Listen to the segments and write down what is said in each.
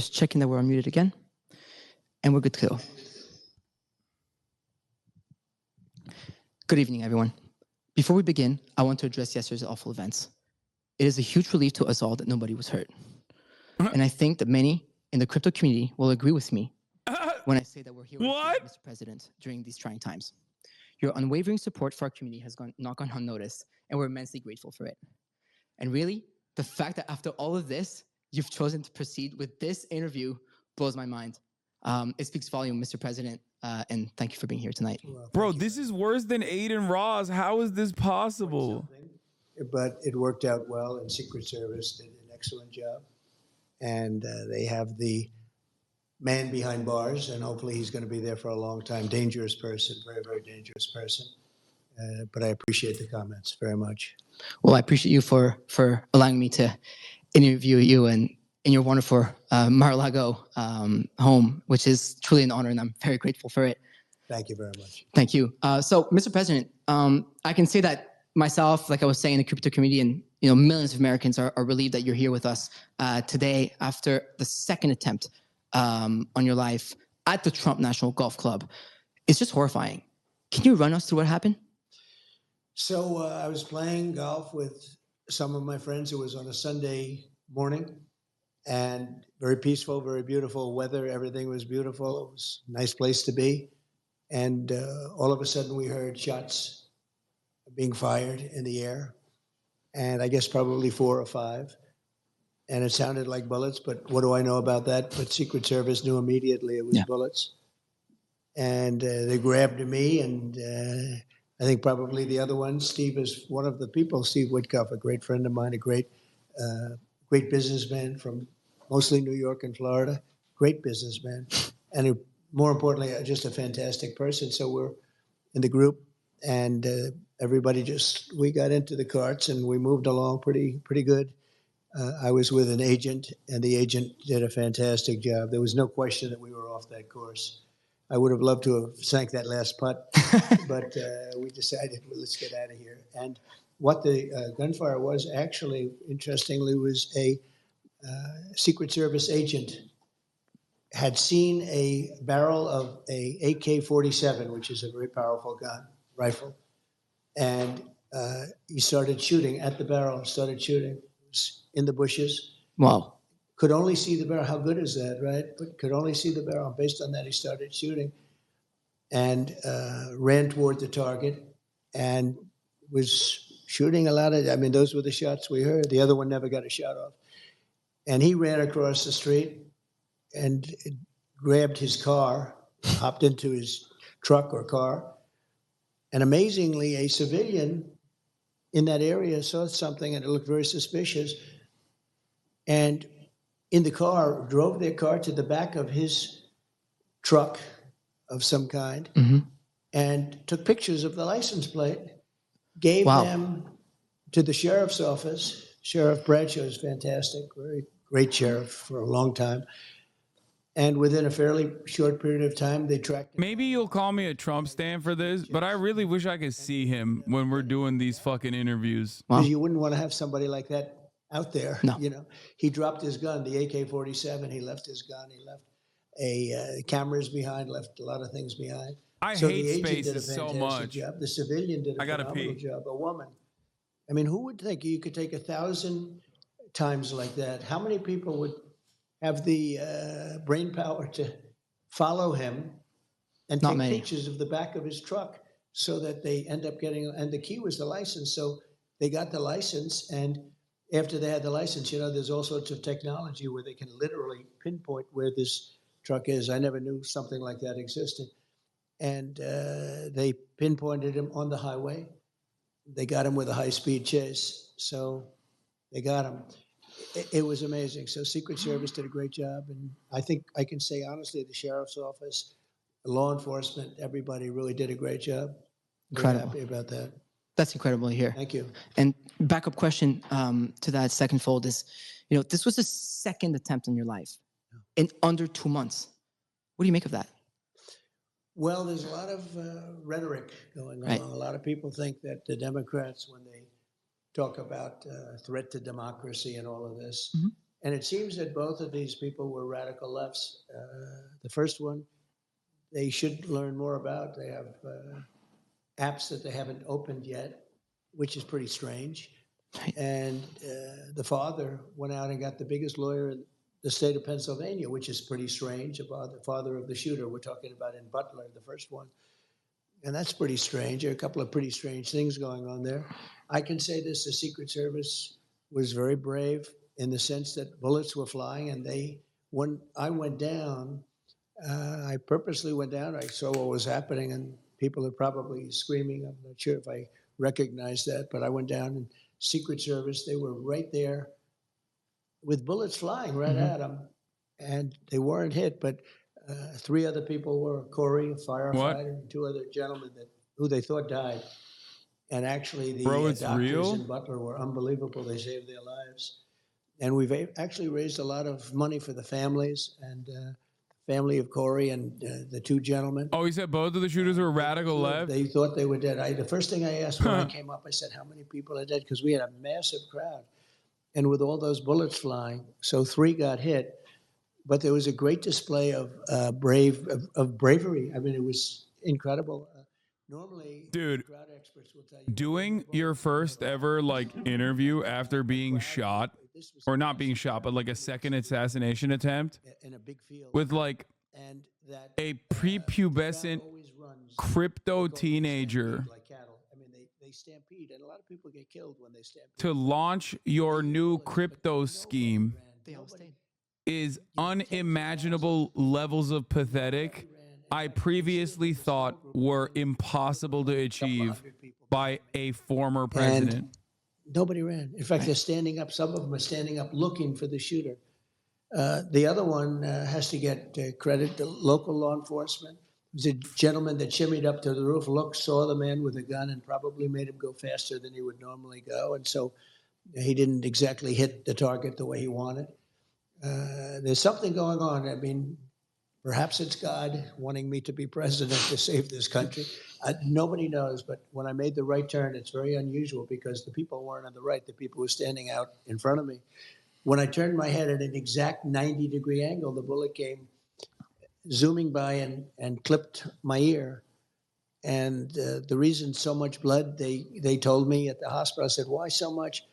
Just checking that we're unmuted again. And we're good to go. Good evening, everyone. Before we begin, I want to address yesterday's awful events. It is a huge relief to us all that nobody was hurt. And I think that many in the crypto community will agree with me when I say that we're here with you, Mr. President, during these trying times. Your unwavering support for our community has not gone unnoticed, and we're immensely grateful for it. And really, the fact that after all of this, you've chosen to proceed with this interview blows my mind. It speaks volume, Mr. President, and thank you for being here tonight. Well, Bro, this is worse than Aiden Ross. How is this possible? but it worked out well, and Secret Service did an excellent job. And they have the man behind bars, and hopefully he's going to be there for a long time. Dangerous person, very, very dangerous person. But I appreciate the comments very much. Well, I appreciate you for allowing me to interview you in your wonderful Mar-a-Lago home, which is truly an honor, and I'm very grateful for it. Thank you very much. Thank you. So, Mr. President, I can say that myself, like I was saying, the crypto community and millions of Americans are relieved that you're here with us today after the second attempt on your life at the Trump National Golf Club. It's just horrifying. Can you run us through what happened? So I was playing golf with some of my friends. It was on a Sunday morning, and very peaceful, very beautiful weather. Everything was beautiful. It was a nice place to be. And all of a sudden we heard shots being fired in the air, and I guess probably 4 or 5. And it sounded like bullets, but what do I know about that? But Secret Service knew immediately it was bullets. And they grabbed me, and I think probably the other one, Steve is one of the people, Steve Witkoff, a great friend of mine, a great businessman from mostly New York and Florida, great businessman. And more importantly, just a fantastic person. So we're in the group, and everybody we got into the carts and we moved along pretty good. I was with an agent, and the agent did a fantastic job. There was no question that we were off that course. I would have loved to have sank that last putt, but we decided, well, let's get out of here. And what the gunfire was actually, interestingly, was a Secret Service agent had seen a barrel of a AK-47, which is a very powerful rifle, and he started shooting at the barrel, started shooting in the bushes. Wow. Could only see the barrel. How good is that, right? But could only see the barrel. Based on that, he started shooting and ran toward the target and was shooting a lot of, those were the shots we heard. The other one never got a shot off. And he ran across the street and grabbed his car, hopped into his truck or car. And amazingly, a civilian in that area saw something, and it looked very suspicious. And in the car, drove their car to the back of his truck of some kind, and took pictures of the license plate, gave them to the sheriff's office. Sheriff Bradshaw is fantastic, very great sheriff for a long time. And within a fairly short period of time, they tracked him. Maybe you'll call me a Trump stan for this, but I really wish I could see him when we're doing these fucking interviews. Because you wouldn't want to have somebody like that out there. No. He dropped his gun, the AK-47. He left his gun. He left cameras behind, left a lot of things behind. I So hate the agent spaces did a so fantastic much. job. The civilian did a phenomenal job. A woman. Who would think you could take 1,000 times like that? How many people would have the brain power to follow him and take pictures of the back of his truck so that they end up getting, and the key was the license. So they got the license, and after they had the license, there's all sorts of technology where they can literally pinpoint where this truck is. I never knew something like that existed. And they pinpointed him on the highway. They got him with a high-speed chase. So they got him. It was amazing. So Secret Service did a great job. And I think I can say honestly, the sheriff's office, law enforcement, everybody really did a great job. Incredible. Very happy about that. That's incredible to hear. Thank you. And backup question to that second fold is, this was the second attempt in your life in under 2 months. What do you make of that? Well, there's a lot of rhetoric going on. A lot of people think that the Democrats, when they talk about threat to democracy and all of this, And it seems that both of these people were radical lefts. The first one, they should learn more about. They have apps that they haven't opened yet, which is pretty strange. And the father went out and got the biggest lawyer in the state of Pennsylvania, which is pretty strange, about the father of the shooter we're talking about in Butler, the first one. And that's pretty strange. There are a couple of pretty strange things going on there. I can say this, the Secret Service was very brave in the sense that bullets were flying, and when I went down, I purposely went down, I saw what was happening, and people are probably screaming. I'm not sure if I recognized that, but I went down, and Secret Service, they were right there with bullets flying right at them, and they weren't hit, but 3 other people were, Corey, a firefighter, and 2 other gentlemen who they thought died. And actually, the Bro, it's doctors real? in Butler were unbelievable. They saved their lives. And we've actually raised a lot of money for the families and family of Corey and the 2 gentlemen. Oh, he said both of the shooters were radical left? They thought they were dead. The first thing I asked when I came up, I said, how many people are dead? Because we had a massive crowd. And with all those bullets flying, so 3 got hit. But there was a great display of bravery. I mean, it was incredible. Normally, Dude, crowd experts will tell you, doing your first ever like interview after being shot, or not being shot, but like a second assassination attempt in a big field, with like and that a prepubescent always runs crypto teenager like cattle. I mean, they stampede, and a lot of people get killed when they stampede. to launch your new crypto scheme They all stayed. is unimaginable levels of pathetic I previously thought were impossible to achieve by a former president. Nobody ran. In fact, they're standing up. Some of them are standing up looking for the shooter. The other one has to get credit to local law enforcement. It was a gentleman that shimmied up to the roof, looked, saw the man with a gun, and probably made him go faster than he would normally go. And so he didn't exactly hit the target the way he wanted. There's something going on. I mean, perhaps it's God wanting me to be president to save this country. Nobody knows, but when I made the right turn, it's very unusual because the people weren't on the right. The people were standing out in front of me. When I turned my head at an exact 90-degree angle, the bullet came zooming by and clipped my ear. And the reason so much blood, they told me at the hospital, I said, why so much?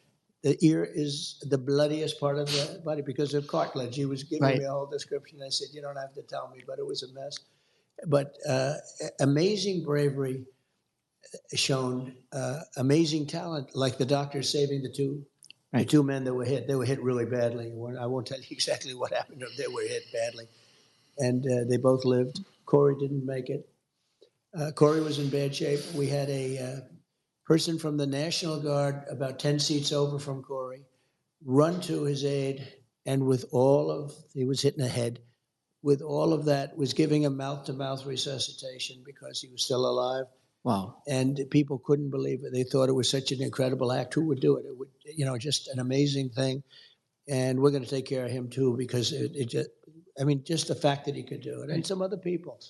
The ear is the bloodiest part of the body because of cartilage. He was giving me a whole description. I said, you don't have to tell me, but it was a mess. But amazing bravery shown, amazing talent, like the doctor saving the two men that were hit. They were hit really badly. I won't tell you exactly what happened. They were hit badly. And they both lived. Corey didn't make it. Corey was in bad shape. We had a person from the National Guard about 10 seats over from Corey run to his aid, and he was hit in the head, with all of that, was giving him mouth-to-mouth resuscitation because he was still alive. Wow. And people couldn't believe it. They thought it was such an incredible act. Who would do it? It would, just an amazing thing. And we're going to take care of him too, because just the fact that he could do it, and some other people.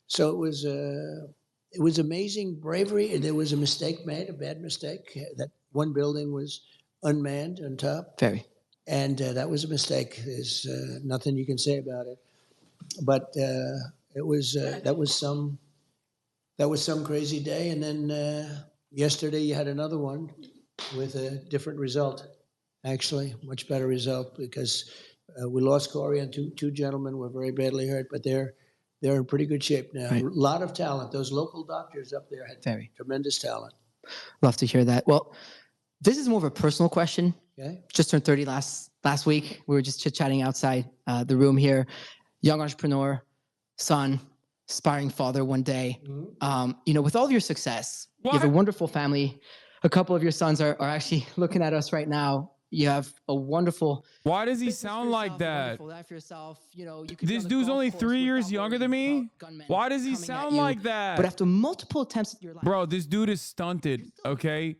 So it was amazing bravery. There was a mistake made, a bad mistake. That one building was unmanned on top. Very. And that was a mistake. There's nothing you can say about it. But that was some crazy day. And then yesterday you had another one with a different result. Actually, much better result, because we lost Corey, and two gentlemen were very badly hurt, but they're in pretty good shape now. Right. A lot of talent. Those local doctors up there had tremendous talent. Love to hear that. Well, this is more of a personal question. Okay. Just turned 30 last week. We were just chit-chatting outside the room here. Young entrepreneur, son, aspiring father one day. Mm-hmm. With all of your success, you have a wonderful family. A couple of your sons are actually looking at us right now. You have a wonderful. Why does he sound like that? Life for yourself. This dude's only 3 years younger than me. Why does he sound like that? But after multiple attempts at your life, bro, this dude is stunted. Okay,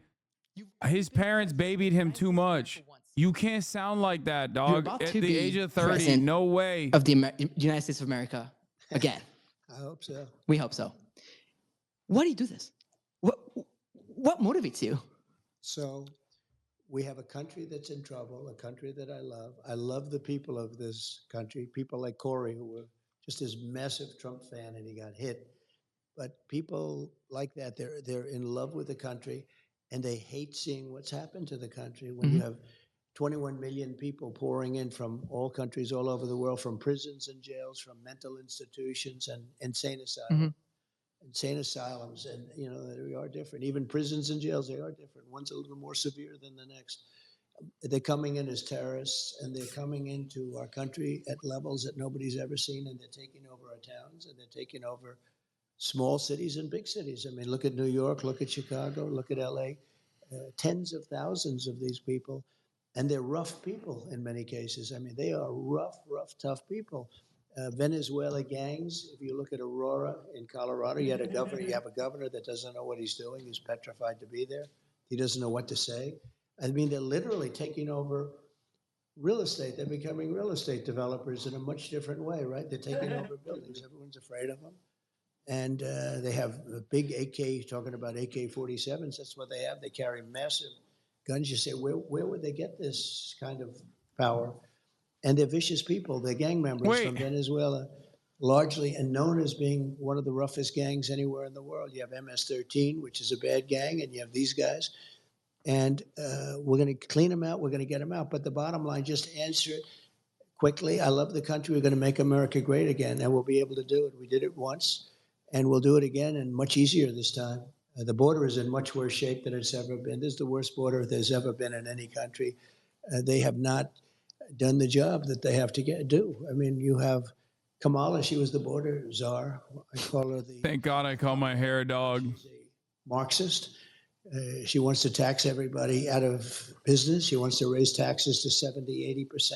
his parents babied him too much. You can't sound like that, dog. At the age of 30, no way. Of the United States of America again. I hope so. We hope so. Why do you do this? What motivates you? So we have a country that's in trouble, a country that I love. I love the people of this country, people like Corey, who were just this massive Trump fan and he got hit. But people like that, they're in love with the country and they hate seeing what's happened to the country when you have 21 million people pouring in from all countries all over the world, from prisons and jails, from mental institutions and insane asylums. Insane asylums, and they are different. Even prisons and jails, they are different. One's a little more severe than the next. They're coming in as terrorists, and they're coming into our country at levels that nobody's ever seen, and they're taking over our towns, and they're taking over small cities and big cities. I mean, look at New York, look at Chicago, look at LA. Tens of thousands of these people, and they're rough people in many cases. I mean, they are rough, tough people. Venezuela gangs. If you look at Aurora in Colorado, you have a governor that doesn't know what he's doing. He's petrified to be there. He doesn't know what to say. I mean, they're literally taking over real estate. They're becoming real estate developers in a much different way, right? They're taking over buildings. Everyone's afraid of them. And they have a big AK, talking about AK-47s. That's what they have. They carry massive guns. You say, where would they get this kind of power? And they're vicious people. They're gang members from Venezuela, largely, and known as being one of the roughest gangs anywhere in the world. You have MS-13, which is a bad gang, and you have these guys. And we're going to clean them out. We're going to get them out. But the bottom line, just to answer it quickly, I love the country. We're going to make America great again, and we'll be able to do it. We did it once, and we'll do it again, and much easier this time. The border is in much worse shape than it's ever been. This is the worst border there's ever been in any country. They have not done the job that they have to do. I mean, you have Kamala, she was the border czar. I call her the... Thank God I call my hair a dog. She's a Marxist. She wants to tax everybody out of business. She wants to raise taxes to 70, 80%.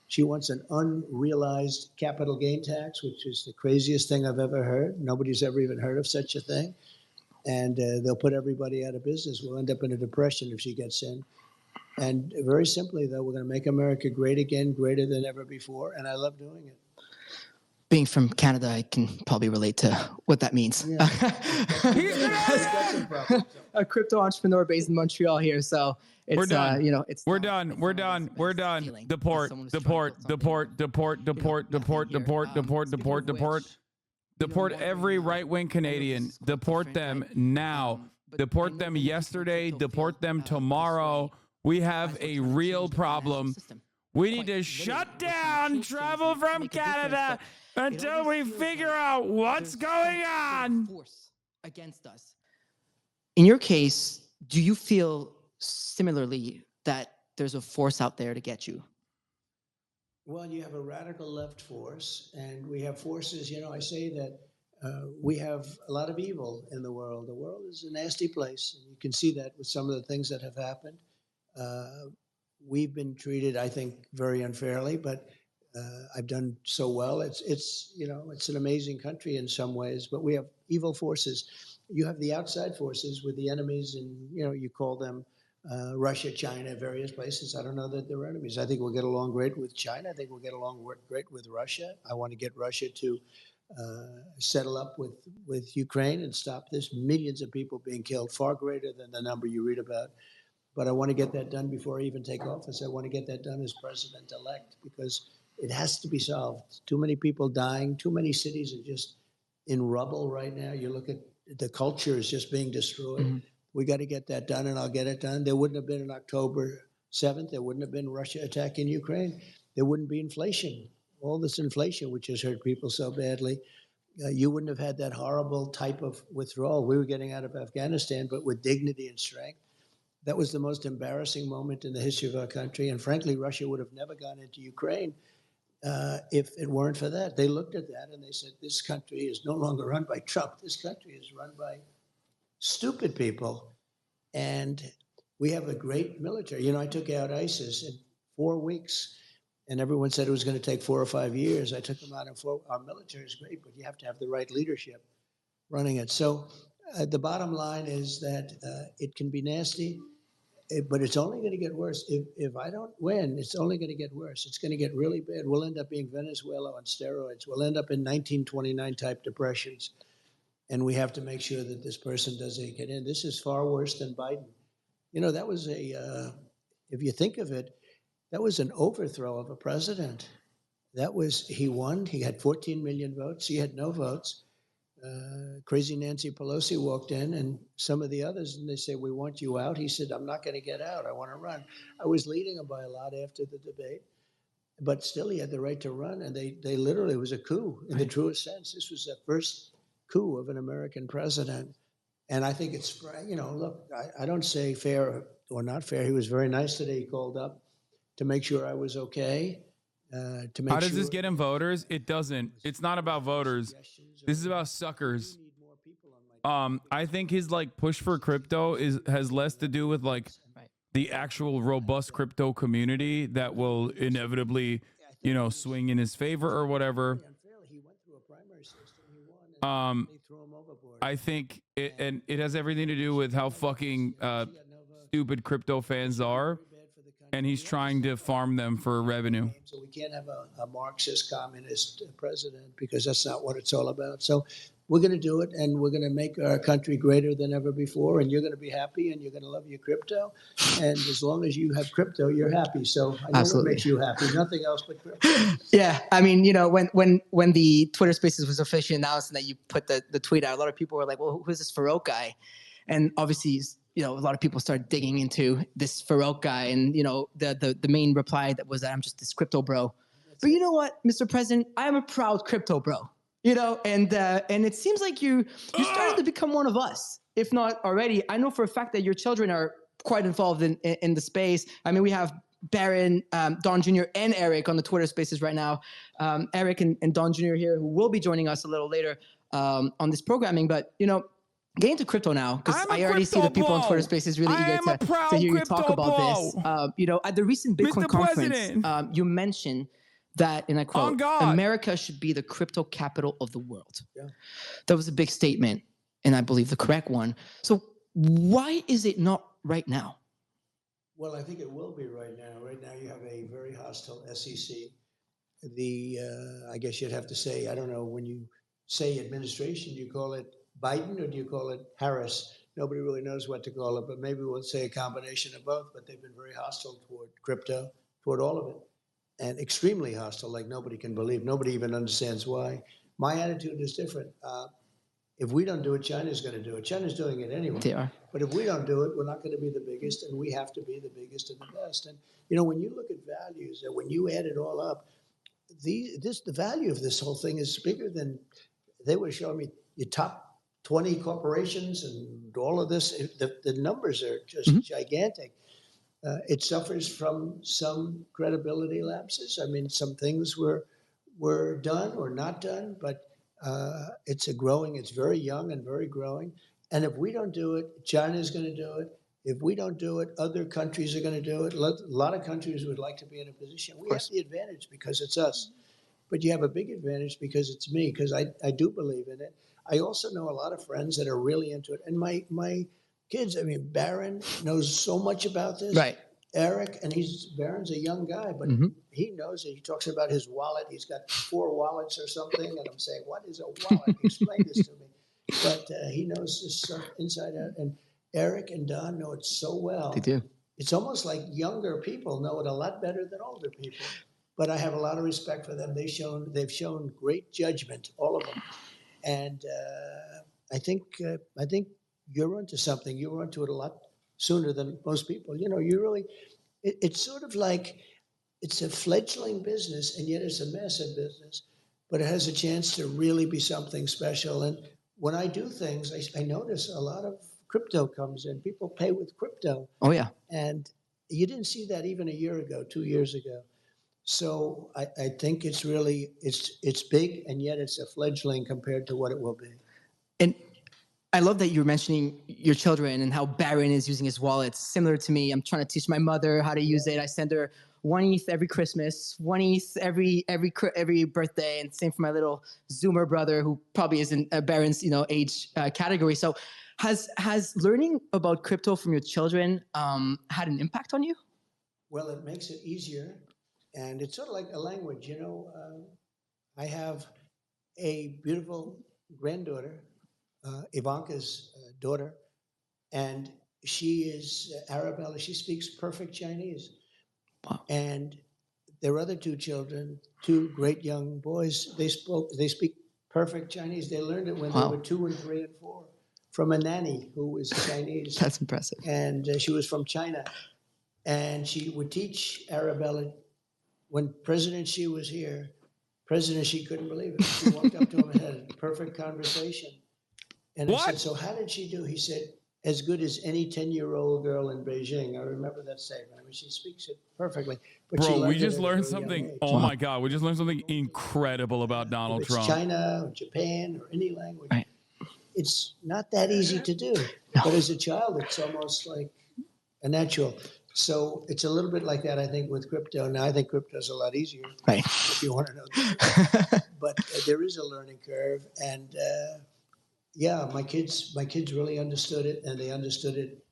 She wants an unrealized capital gain tax, which is the craziest thing I've ever heard. Nobody's ever even heard of such a thing. And they'll put everybody out of business. We'll end up in a depression if she gets in. And very simply, though, we're going to make America great again, greater than ever before, and I love doing it. Being from Canada, I can probably relate to what that means. Yeah. A crypto entrepreneur based in Montreal here, so it's We're done. It's We're done. We're done. We're done. Deport. Deport every right-wing Canadian. Deport them now. Deport them yesterday. Deport them tomorrow. We have a real problem. We need to shut down travel from Canada until we figure out what's going on. Against us. In your case, do you feel similarly that there's a force out there to get you? Well, you have a radical left force, and we have forces. I say that we have a lot of evil in the world. The world is a nasty place, and you can see that with some of the things that have happened. We've been treated, I think, very unfairly, but I've done so well. It's an amazing country in some ways, but we have evil forces. You have the outside forces with the enemies, and you call them Russia, China, various places. I don't know that they're enemies. I think we'll get along great with China. I think we'll get along great with Russia. I want to get Russia to settle up with Ukraine and stop this. Millions of people being killed, far greater than the number you read about. But I want to get that done before I even take office. I want to get that done as president-elect because it has to be solved. Too many people dying. Too many cities are just in rubble right now. You look at the culture is just being destroyed. Mm-hmm. We got to get that done, and I'll get it done. There wouldn't have been an October 7th. There wouldn't have been Russia attacking Ukraine. There wouldn't be inflation. All this inflation, which has hurt people so badly. You wouldn't have had that horrible type of withdrawal. We were getting out of Afghanistan, but with dignity and strength. That was the most embarrassing moment in the history of our country. And frankly, Russia would have never gone into Ukraine if it weren't for that. They looked at that and they said, this country is no longer run by Trump. This country is run by stupid people. And we have a great military. I took out ISIS in 4 weeks. And everyone said it was going to take 4 or 5 years. I took them out in 4. Our military is great, but you have to have the right leadership running it. So the bottom line is that it can be nasty. But it's only going to get worse. If I don't win, it's only going to get worse. It's going to get really bad. We'll end up being Venezuela on steroids. We'll end up in 1929 type depressions. And we have to make sure that this person doesn't get in. This is far worse than Biden. That was a if you think of it, that was an overthrow of a president. He won. He had 14 million votes. He had no votes. Crazy Nancy Pelosi walked in, and some of the others, and they say, "We want you out." He said, "I'm not going to get out. I want to run." I was leading him by a lot after the debate, but still he had the right to run, and they literally, it was a coup in the truest sense. This was the first coup of an American president. And I think it's, look, I don't say fair or not fair. He was very nice today. He called up to make sure I was okay. To make How does sure this get him voters? It doesn't. It's not about voters. This is about suckers. I think his like push for crypto has less to do with like the actual robust crypto community that will inevitably, swing in his favor or whatever. I think it has everything to do with how fucking stupid crypto fans are, and he's trying to farm them for revenue. So we can't have a Marxist communist president, because that's not what it's all about. So we're going to do it, and we're going to make our country greater than ever before, and you're going to be happy, and you're going to love your crypto. And as long as you have crypto, you're happy. So I know Absolutely. what makes you happy. Nothing else but crypto. Yeah, I mean, when the Twitter Spaces was officially announced and that you put the tweet out, a lot of people were like, "Well, who's this Farouk guy?" And obviously, a lot of people started digging into this Farouk guy, and the main reply that was that I'm just this crypto bro. But you know what, Mr. President, I am a proud crypto bro. And it seems like you're starting to become one of us, if not already. I know for a fact that your children are quite involved in the space. I mean, we have Baron, Don Jr., and Eric on the Twitter Spaces right now. Eric and Don Jr. here, who will be joining us a little later on this programming. But get into crypto now, because I already see the people on Twitter Spaces really eager to hear you talk about this. At the recent Bitcoin conference, you mentioned that, and I quote, "America should be the crypto capital of the world." Yeah. That was a big statement, and I believe the correct one. So why is it not right now? Well, I think it will be right now. Right now, you have a very hostile SEC. I guess you'd have to say, I don't know, when you say administration, do you call it Biden or do you call it Harris? Nobody really knows what to call it, but maybe we'll say a combination of both. But they've been very hostile toward crypto, toward all of it, and extremely hostile, like nobody can believe. Nobody even understands why. My attitude is different. If we don't do it, China's going to do it. China's doing it anyway. They are. But if we don't do it, we're not going to be the biggest, and we have to be the biggest and the best. And when you look at values, and when you add it all up, the value of this whole thing is bigger than they were showing me. Your top 20 corporations and all of this, the numbers are just gigantic. It suffers from some credibility lapses. I mean, some things were done or not done, but it's very young and very growing. And if we don't do it, China's going to do it. If we don't do it, other countries are going to do it. A lot of countries would like to be in a position. We have the advantage because it's us. But you have a big advantage because it's me, because I do believe in it. I also know a lot of friends that are really into it. And my kids, I mean, Baron knows so much about this. Right. Eric, and Baron's a young guy, but he knows it. He talks about his wallet. He's got 4 wallets or something. And I'm saying, what is a wallet? Explain this to me. But he knows this stuff inside out. And Eric and Don know it so well. They do. It's almost like younger people know it a lot better than older people. But I have a lot of respect for them. They've shown great judgment, all of them. And I think you're onto something. You're onto it a lot sooner than most people. It's sort of like it's a fledgling business, and yet it's a massive business, but it has a chance to really be something special. And when I do things, I notice a lot of crypto comes in. People pay with crypto. Oh, yeah. And you didn't see that even a year ago, 2 years ago. So I think it's really, it's big, and yet it's a fledgling compared to what it will be. And I love that you're mentioning your children and how Baron is using his wallet. Similar to me, I'm trying to teach my mother how to use it. I send her 1 ETH every Christmas, 1 ETH every birthday, and same for my little Zoomer brother, who probably is in Baron's age category. So has learning about crypto from your children had an impact on you? Well, it makes it easier, and it's sort of like a language. I have a beautiful granddaughter, Ivanka's daughter, and she is Arabella. She speaks perfect Chinese. Wow. And their other two children, two great young boys, they speak perfect Chinese. They learned it when they Wow. were 2 and 3 and 4 from a nanny who was Chinese. That's impressive. And she was from China. And she would teach Arabella. When President Xi was here, President Xi couldn't believe it. She walked up to him and had a perfect conversation. And I said, so how did she do? He said, as good as any 10-year-old girl in Beijing. I remember that statement. I mean, she speaks it perfectly. But she Bro, we learned it just at a learned very young something. age. Oh my God, we just learned something incredible about Donald If it's Trump. China or Japan or any language, Right. it's not that easy to do. But as a child, it's almost like a natural. So it's a little bit like that, I think, with crypto. Now, I think crypto is a lot easier, Right. if you want to know that. But there is a learning curve. And yeah, my kids really understood it, and they understood it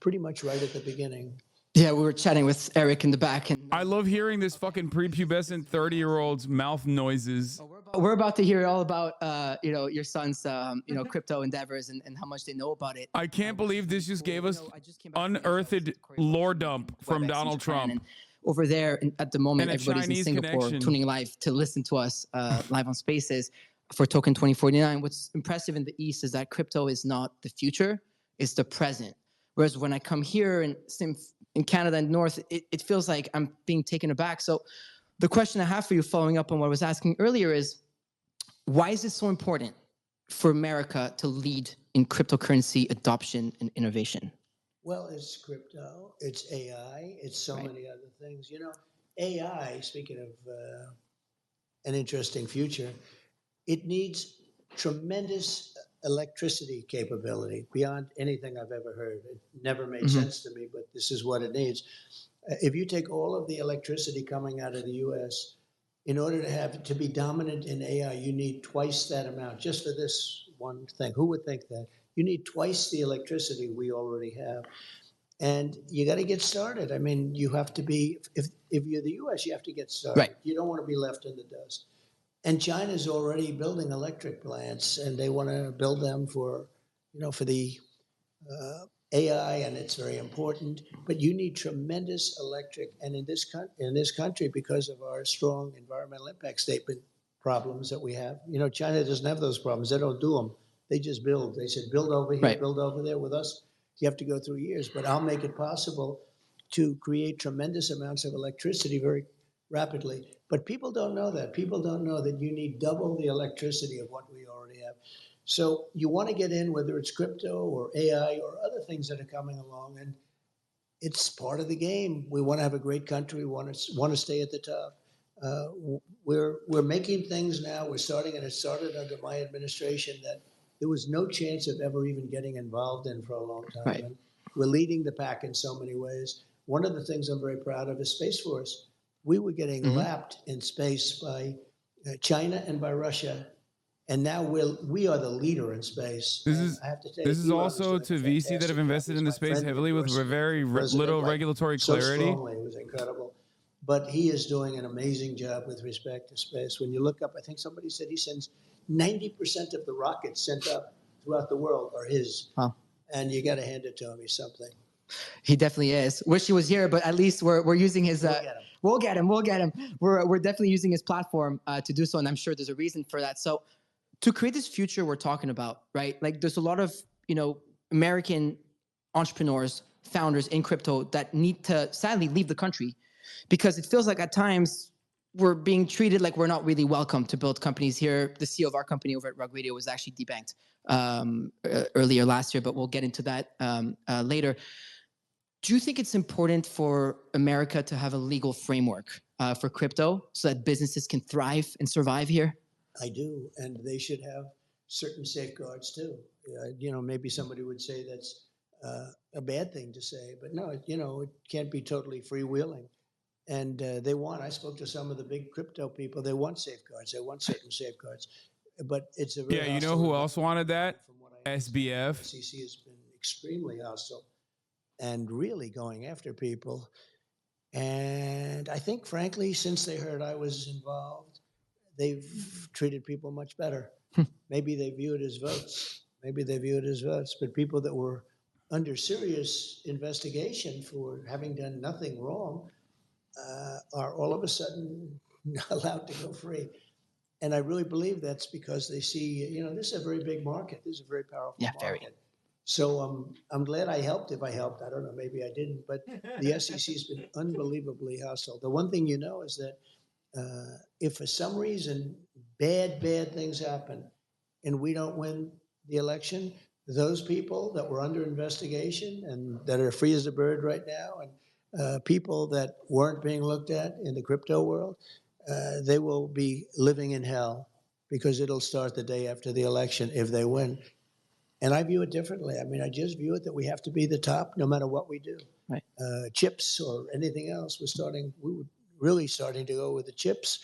pretty much right at the beginning. Yeah, we were chatting with Eric in the back, and I love hearing this fucking prepubescent 30-year-old's mouth noises. we're about to hear all about your son's crypto endeavors and how much they know about it. I can't believe this just gave us unearthed lore dump from Donald Trump. And over there at the moment, And a everybody's Chinese in Singapore connection. tuning live to listen to us live on Spaces for Token 2049. What's impressive in the East is that crypto is not the future, it's the present. Whereas when I come here and in Canada and North, it feels like I'm being taken aback. So the question I have for you, following up on what I was asking earlier, is why is it so important for America to lead in cryptocurrency adoption and innovation? Well, it's crypto, it's AI, it's so Right. many other things. You know, AI, speaking of an interesting future, it needs tremendous electricity capability beyond anything I've ever heard. It never made sense to me, but this is what it needs. If you take all of the electricity coming out of the US, in order to be dominant in AI, you need twice that amount just for this one thing. Who would think that? You need twice the electricity we already have. And you got to get started. I mean, you have to be, if you're the US, you have to get started. Right. You don't want to be left in the dust. And China's already building electric plants, and they want to build them for the AI, and it's very important. But you need tremendous electric, and in this country, because of our strong environmental impact statement problems that we have, China doesn't have those problems. They don't do them. They just build. They said, build over here, Right. build over there. With us, you have to go through years. But I'll make it possible to create tremendous amounts of electricity very rapidly. But people don't know that. People don't know that you need double the electricity of what we already have. So you want to get in, whether it's crypto or AI or other things that are coming along, and it's part of the game. We want to have a great country. We want to stay at the top. We're making things now. We're starting, and it started under my administration, that there was no chance of ever even getting involved in for a long time. Right. And we're leading the pack in so many ways. One of the things I'm very proud of is Space Force. We were getting lapped in space by China and by Russia, and now we are the leader in space. This I have to tell This you, is Elon also doing a to VC that fantastic have invested job. in the He's my space friend, heavily with endorsed very the president, little like, regulatory so clarity. strongly. It was incredible. But he is doing an amazing job with respect to space. When you look up, I think somebody said he sends 90% of the rockets sent up throughout the world are his. Wow. And you got to hand it to him. He's something. He definitely is. Wish he was here, but at least we're using his. We'll get him. We're definitely using his platform to do so, and I'm sure there's a reason for that. So, to create this future we're talking about, right? Like, there's a lot of American entrepreneurs, founders in crypto that need to sadly leave the country because it feels like at times we're being treated like we're not really welcome to build companies here. The CEO of our company over at Rug Radio was actually debanked earlier last year, but we'll get into that later. Do you think it's important for America to have a legal framework for crypto so that businesses can thrive and survive here? I do, and they should have certain safeguards too. Maybe somebody would say that's a bad thing to say, but no, it can't be totally freewheeling. And I spoke to some of the big crypto people, they want safeguards, they want certain safeguards, but it's a very Yeah, you know hostile who else wanted that? From what I understand, SBF. the SEC has been extremely hostile and really going after people. And I think, frankly, since they heard I was involved, they've treated people much better. Maybe they view it as votes. But people that were under serious investigation for having done nothing wrong are all of a sudden not allowed to go free. And I really believe that's because they see, this is a very big market. This is a very powerful very. market. So I'm glad I helped. If I helped, I don't know, maybe I didn't. But the SEC has been unbelievably hostile. The one thing you know is that if for some reason bad things happen and we don't win the election, those people that were under investigation and that are free as a bird right now, and people that weren't being looked at in the crypto world, they will be living in hell because it'll start the day after the election if they win. And I view it differently. I mean, I just view it that we have to be the top no matter what we do. Right. Chips or anything else, we were really starting to go with the chips.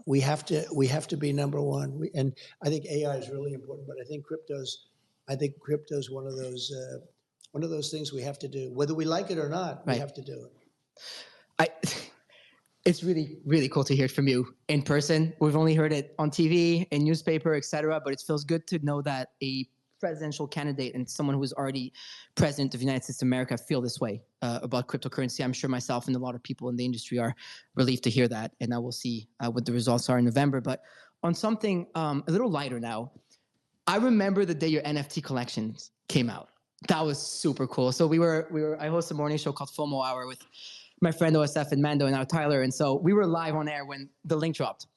We have to be number one. And I think AI is really important, but I think crypto's one of those things we have to do. Whether we like it or not, we have to do it. It's really, really cool to hear it from you in person. We've only heard it on TV and newspaper, etc. But it feels good to know that a presidential candidate and someone who is already president of the United States of America feel this way about cryptocurrency. I'm sure myself and a lot of people in the industry are relieved to hear that. And I will see what the results are in November. But on something a little lighter now, I remember the day your NFT collections came out. That was super cool. So I host a morning show called FOMO Hour with my friend OSF and Mando and now Tyler. And so we were live on air when the link dropped.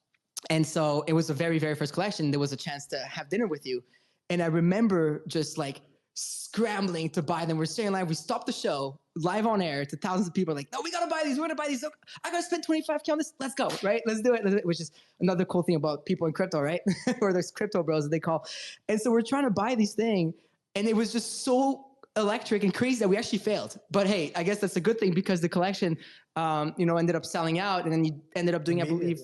And so it was the very, very first collection. There was a chance to have dinner with you. And I remember just like scrambling to buy them. We're staying live. We stopped the show live on air to thousands of people like, no, we got to buy these. We're going to buy these. I got to spend $25K on this. Let's go. Right. Let's do it. Which is another cool thing about people in crypto, right? Or there's crypto bros that they call. And so we're trying to buy these things. And it was just so electric and crazy that we actually failed. But hey, I guess that's a good thing because the collection, ended up selling out, and then you ended up doing, I believe,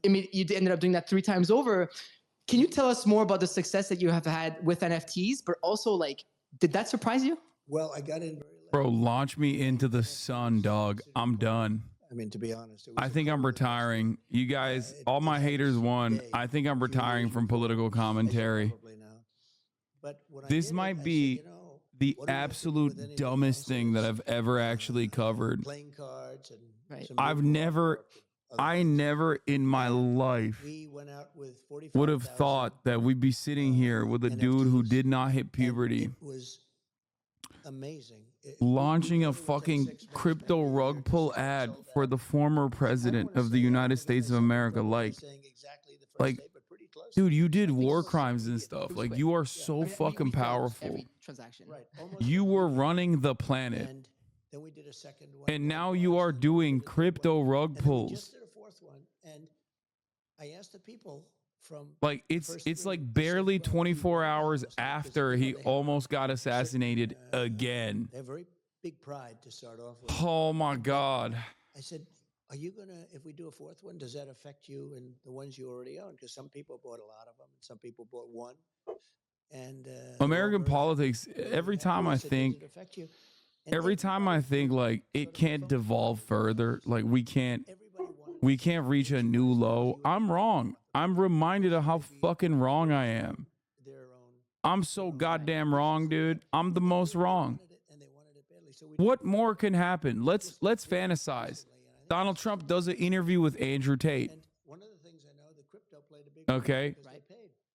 you ended up doing that 3 times over. Can you tell us more about the success that you have had with NFTs, but also like, did that surprise you? Well, I got in very late. Bro, launch me into the sun, dog. I'm done. I mean, to be honest, I think I'm retiring. You guys, all my haters won. I think I'm retiring from political commentary. This might be the absolute dumbest thing that I've ever actually covered. I never in my life would have thought that we'd be sitting here with a dude who did not hit puberty. It was amazing. Launching a fucking crypto rug pull ad for the former president of the United States of America. Like, dude, you did war crimes and stuff. Like, you are so fucking powerful. You were running the planet. And now you are doing crypto rug pulls. And I asked the people from like it's like barely 24 hours after he almost got assassinated again. They have very big pride to start off with. Oh my God. I said, are you gonna, if we do a 4th one, does that affect you and the ones you already own? Because some people bought a lot of them, and some people bought one. And American politics, every time I think like it can't devolve further, like we can't reach a new low. I'm wrong. I'm reminded of how fucking wrong I am. I'm so goddamn wrong, dude. I'm the most wrong. What more can happen? Let's fantasize. Donald Trump does an interview with Andrew Tate. Okay.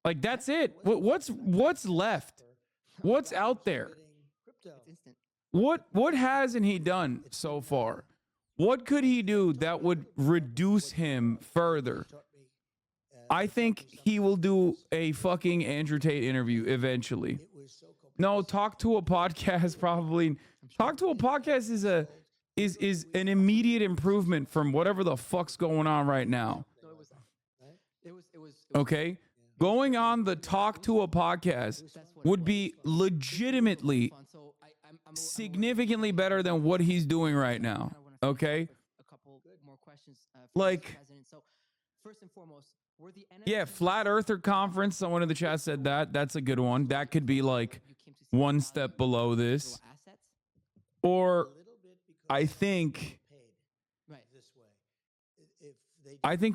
Like, that's it. What's left? What's out there? What hasn't he done so far? What could he do that would reduce him further? I think he will do a fucking Andrew Tate interview eventually. No, Talk to a Podcast probably. Talk to a Podcast is an immediate improvement from whatever the fuck's going on right now. Okay? Going on the Talk to a Podcast would be legitimately significantly better than what he's doing right now. Okay? A couple more questions. Like, so first and foremost, were the yeah, Flat Earther Conference. Someone in the chat said that. That's a good one. That could be like one step below this. Or I think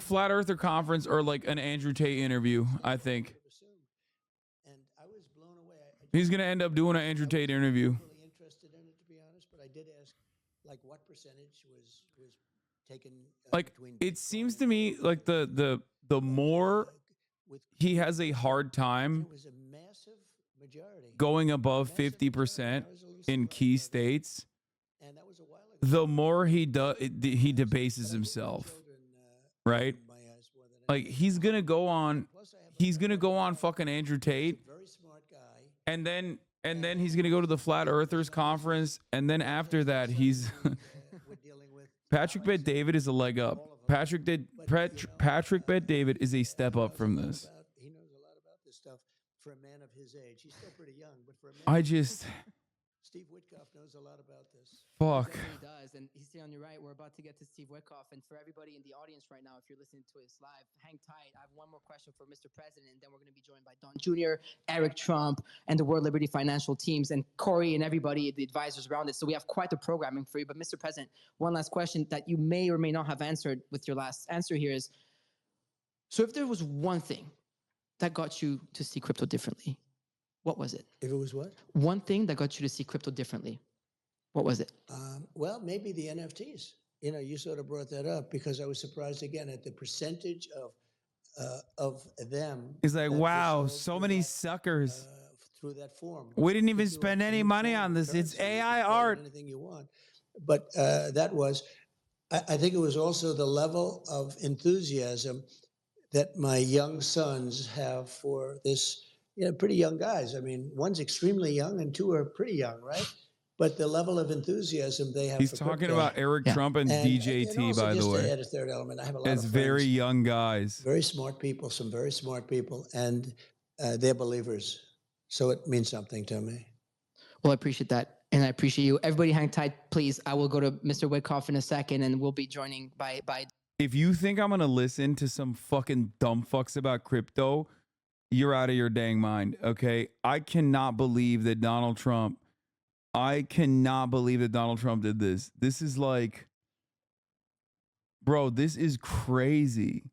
Flat Earther Conference or like an Andrew Tate interview, I think. He's gonna end up doing an Andrew Tate interview. Really interested in it, to be honest, but I did ask, like, what percentage was taken. Like, between it seems to me like the more with he has a hard time it was a massive majority going above Massive 50% majority. I was a little in surprised key by that. states, And that was a while ago. the more he But debases I think my himself, children, right? opened my eyes more than Like anything. he's gonna go on, Plus, I have a he's friend gonna of go mine on fucking Andrew Tate, who's a very smart guy. and then he's gonna go to the Flat Earthers conference, and then after that he's We're dealing with Patrick Bet David is a leg up. all of them. Patrick Bet David is a step up from this. He knows a lot about this stuff for a man of his age. He's still pretty young, but for a man, I just Steve Witkoff knows a lot about this. fuck. He does, and he's sitting on your right. We're about to get to Steve Witkoff, and for everybody in the audience right now, if you're listening to us live, hang tight. I have one more question for Mr. President, and then we're going to be joined by Don Jr., Eric Trump, and the World Liberty Financial teams, and Corey and everybody, the advisors around it. So we have quite the programming for you. But Mr. President, one last question that you may or may not have answered with your last answer here is: so if there was one thing that got you to see crypto differently, what was it? If it was what? One thing that got you to see crypto differently. What was it? Well, maybe the NFTs. You know, you sort of brought that up because I was surprised again at the percentage of them. He's like, that were wow, sold so through many that, suckers. through that form. We didn't even If you spend want any any money form on of this. It's currency, you AI can call it art. anything you want. But that was, I think it was also the level of enthusiasm that my young sons have for this, pretty young guys. I mean, one's extremely young and two are pretty young, right? But the level of enthusiasm they have He's for talking crypto, about Eric Yeah. Trump and and DJT, also by the just to way, add a third element, I have a lot as of very friends, young guys. very smart people, some very smart people, and they're believers. So it means something to me. Well, I appreciate that. And I appreciate you. Everybody hang tight, please. I will go to Mr. Witkoff in a second, and we'll be joining by If you think I'm gonna listen to some fucking dumb fucks about crypto, you're out of your dang mind. Okay, I cannot believe that Donald Trump did this. This is like, bro, this is crazy.